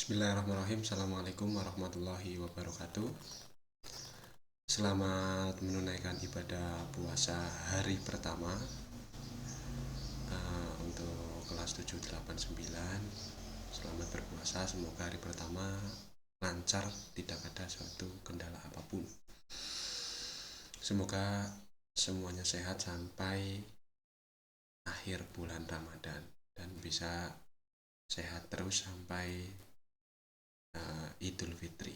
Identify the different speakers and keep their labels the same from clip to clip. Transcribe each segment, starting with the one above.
Speaker 1: Bismillahirrahmanirrahim. Assalamualaikum warahmatullahi wabarakatuh. Selamat menunaikan ibadah puasa hari pertama untuk kelas 789. Selamat berpuasa, semoga hari pertama lancar, tidak ada suatu kendala apapun. Semoga semuanya sehat sampai akhir bulan Ramadan dan bisa sehat terus sampai Idul Fitri,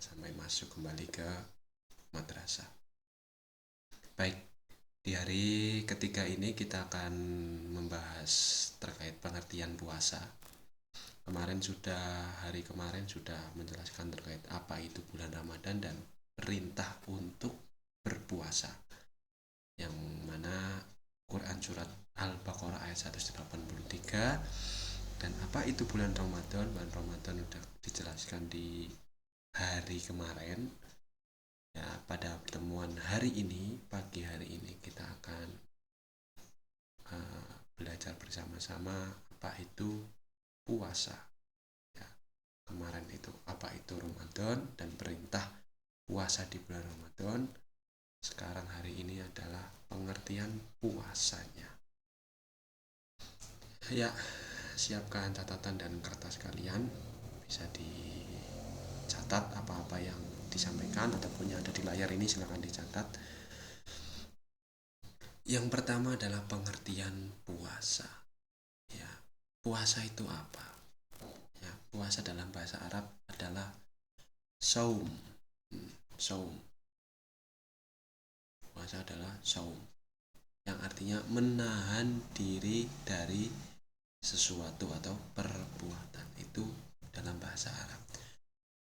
Speaker 1: sampai masuk kembali ke madrasah. Baik, di hari ketiga ini kita akan membahas terkait pengertian puasa. Hari kemarin sudah menjelaskan terkait apa itu bulan Ramadan dan perintah untuk berpuasa, yang mana Quran surat Al-Baqarah ayat 183. Dan apa itu bulan Ramadan? Bulan Ramadan sudah dijelaskan di hari kemarin. Ya, pada pertemuan hari ini, pagi hari ini kita akan belajar bersama-sama apa itu puasa. Ya, kemarin itu apa itu Ramadan dan perintah puasa di bulan Ramadan. Sekarang hari ini adalah pengertian puasanya. Ya, siapkan catatan dan kertas kalian, bisa dicatat apa-apa yang disampaikan ataupun yang ada di layar ini, silakan dicatat. Yang pertama adalah pengertian puasa. Ya, puasa itu apa? Ya, puasa dalam bahasa Arab adalah saum. Saum. Puasa adalah saum, yang artinya menahan diri dari sesuatu atau perbuatan, itu dalam bahasa Arab.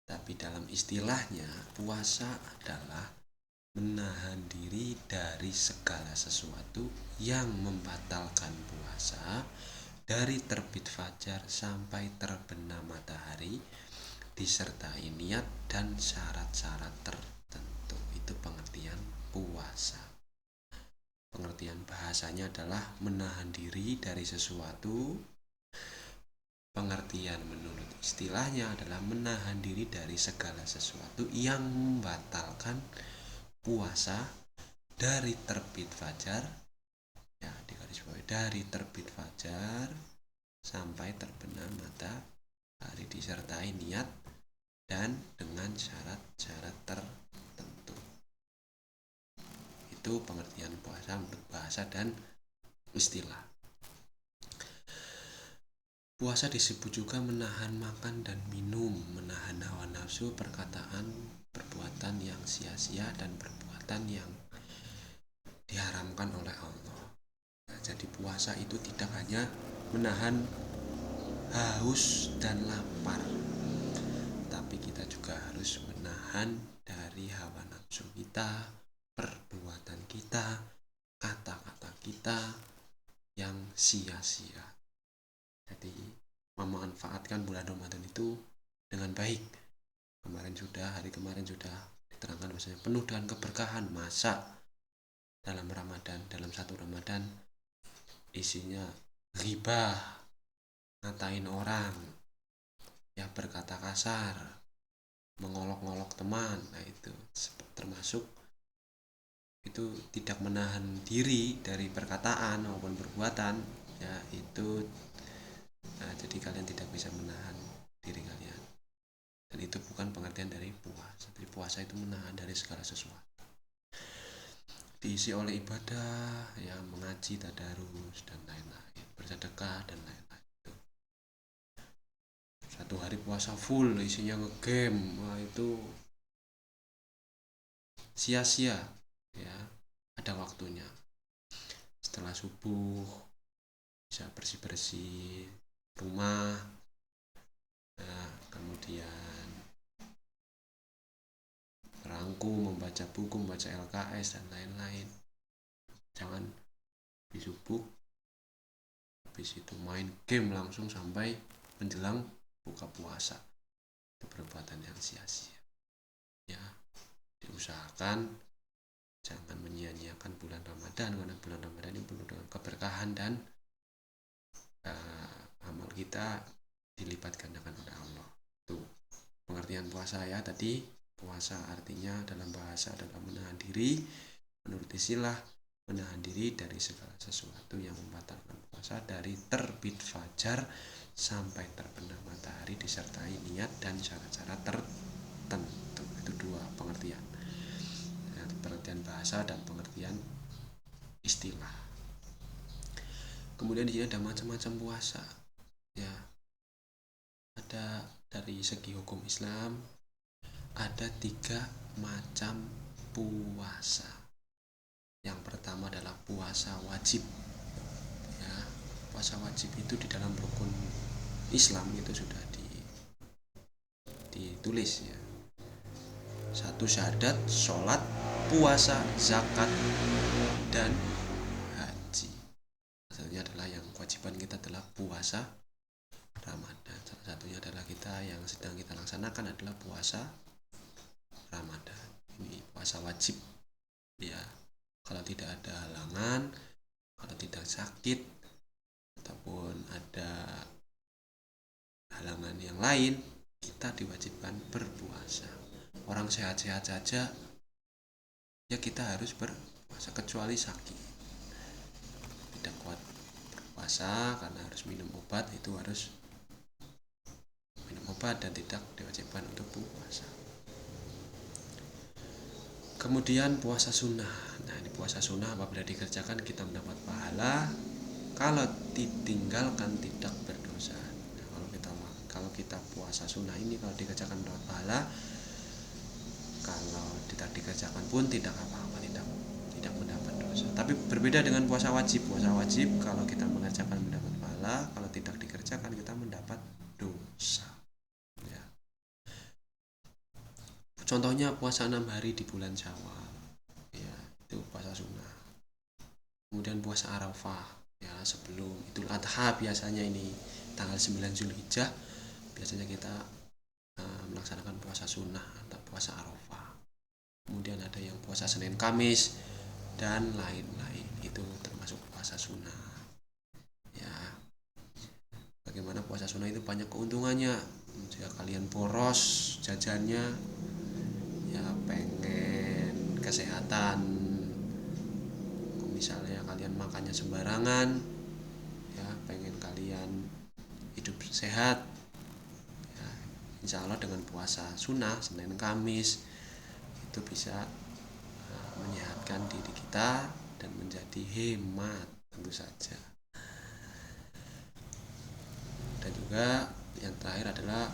Speaker 1: Tapi dalam istilahnya, puasa adalah menahan diri dari segala sesuatu yang membatalkan puasa dari terbit fajar sampai terbenam matahari, disertai niat dan syarat-syarat tertentu. Itu pengertian puasa. Pengertian bahasanya adalah menahan diri dari sesuatu. Pengertian menurut istilahnya adalah menahan diri dari segala sesuatu yang membatalkan puasa dari terbit fajar, ya digarisbawahi, dari terbit fajar sampai terbenam matahari, disertai niat dan dengan syarat-syarat tertentu. Itu pengertian puasa menurut bahasa dan istilah. Puasa disebut juga menahan makan dan minum, menahan hawa nafsu, perkataan, perbuatan yang sia-sia, dan perbuatan yang diharamkan oleh Allah. Nah, jadi puasa itu tidak hanya menahan haus dan lapar, tapi kita juga harus menahan dari hawa nafsu kita, perbuatan kita, kata-kata kita yang sia-sia. Jadi memanfaatkan bulan Ramadan itu dengan baik. Hari kemarin sudah diterangkan bahwasanya penuh dengan keberkahan. Masa dalam satu Ramadan isinya ghibah, ngatain orang, ya berkata kasar, mengolok-olok teman. Nah, itu termasuk itu tidak menahan diri dari perkataan maupun perbuatan, ya itu. Nah, jadi kalian tidak bisa menahan diri kalian, dan itu bukan pengertian dari puasa. Jadi puasa itu menahan dari segala sesuatu, diisi oleh ibadah, ya mengaji, tadarus dan lain-lain, bersedekah dan lain-lain. Satu hari puasa full isinya ngegame, wah itu sia-sia, ya. Ada waktunya, setelah subuh bisa bersih-bersih rumah, nah, kemudian merangkum, membaca buku, membaca LKS dan lain-lain. Jangan di subuh habis itu main game langsung sampai menjelang buka puasa. Itu perbuatan yang sia-sia, ya. Diusahakan jangan menyia-nyiakan bulan Ramadan, karena bulan Ramadan ini penuh dengan keberkahan dan amal kita dilipat gandakan oleh Allah. pengertian puasa ya. Tadi puasa artinya dalam bahasa adalah menahan diri, menurut istilah menahan diri dari segala sesuatu yang membatalkan puasa dari terbit fajar sampai terbenam matahari disertai niat dan syarat-syarat tertentu. Itu dua pengertian. Pengertian bahasa dan pengertian istilah. Kemudian di sini ada macam-macam puasa. Ya. Ada dari segi hukum Islam ada 3 macam puasa. Yang pertama adalah puasa wajib. Ya, puasa wajib itu di dalam rukun Islam itu sudah ditulis ya. 1 syahadat, sholat, puasa, zakat, dan haji. Satunya adalah yang kewajiban kita adalah puasa Ramadan. Salah satunya adalah yang sedang kita laksanakan adalah puasa Ramadan. Ini puasa wajib ya. Kalau tidak ada halangan, kalau tidak sakit ataupun ada halangan yang lain, kita diwajibkan berpuasa. Orang sehat-sehat saja ya kita harus berpuasa, kecuali sakit tidak kuat berpuasa karena harus minum obat, itu harus minum obat dan tidak diwajibkan untuk puasa. Kemudian puasa sunnah. Nah, ini puasa sunnah apabila dikerjakan kita mendapat pahala, kalau ditinggalkan tidak berdosa. Nah, kalau kita puasa sunnah ini kalau dikerjakan mendapat pahala, kalau tidak dikerjakan pun tidak apa-apa, tidak mendapat dosa. Tapi berbeda dengan puasa wajib. Puasa wajib kalau kita mengerjakan mendapat pahala, kalau tidak dikerjakan kita mendapat dosa. Ya. Contohnya puasa 6 hari di bulan Syawal. Ya, itu puasa sunnah. Kemudian puasa Arafah ya, sebelum Idul Adha biasanya ini tanggal 9 Zulhijjah biasanya kita melaksanakan puasa sunnah atau puasa Arafah. Kemudian ada yang puasa Senin Kamis dan lain-lain, itu termasuk puasa sunnah ya. Bagaimana puasa sunnah itu banyak keuntungannya. Jika kalian boros jajannya ya, pengen kesehatan, misalnya kalian makannya sembarangan ya, pengen kalian hidup sehat ya, insya Allah dengan puasa sunnah Senin Kamis itu bisa menyehatkan diri kita dan menjadi hemat tentu saja. Dan juga yang terakhir adalah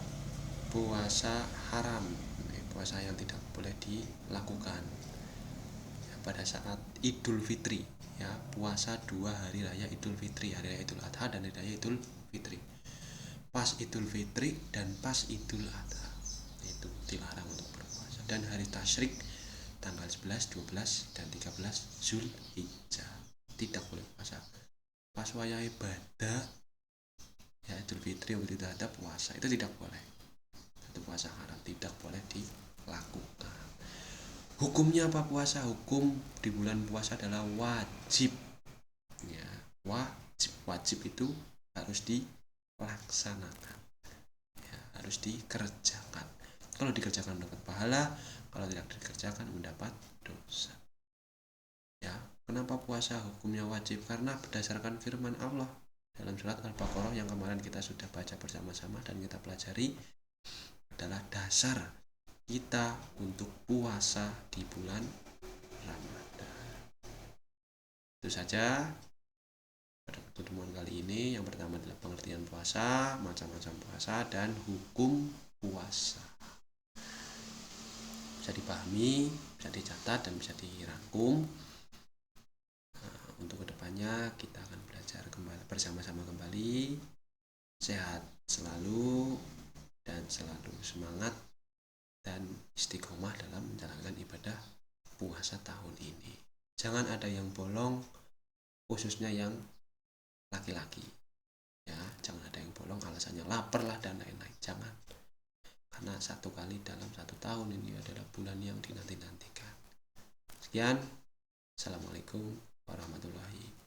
Speaker 1: puasa haram, puasa yang tidak boleh dilakukan ya, pada saat Idul Fitri ya, puasa 2 hari raya Idul Fitri, hari raya Idul Adha dan hari raya Idul Fitri. Pas Idul Fitri dan pas Idul Adha itu dilarang untuk berpuasa. Dan hari tasyrik tanggal 11, 12 dan 13 Zulhijjah tidak boleh puasa. Pas wayah ibadah ya, Idul Fitri atau Idul Adha puasa itu tidak boleh. Itu puasa haram, tidak boleh dilakukan. Hukumnya apa puasa? Hukum di bulan puasa adalah wajib ya, wajib itu harus dilaksanakan ya, harus dikerjakan. Kalau dikerjakan mendapat pahala, kalau tidak dikerjakan mendapat dosa ya. Kenapa puasa hukumnya wajib? Karena berdasarkan firman Allah dalam surat Al-Baqarah yang kemarin kita sudah baca bersama-sama dan kita pelajari, adalah dasar kita untuk puasa di bulan Ramadan. Itu saja pada pertemuan kali ini. Yang pertama adalah pengertian puasa, macam-macam puasa, dan hukum puasa. Bisa dipahami, bisa dicatat, dan bisa dirangkum. Untuk kedepannya kita akan belajar kembali bersama-sama kembali. Sehat selalu dan selalu semangat dan istiqomah dalam menjalankan ibadah puasa tahun ini. Jangan ada yang bolong, khususnya yang laki-laki ya, jangan ada yang bolong alasannya lapar lah dan lain-lain, jangan. Karena 1 kali dalam 1 tahun ini adalah bulan yang dinanti-nantikan. Sekian, assalamualaikum warahmatullahi wabarakatuh.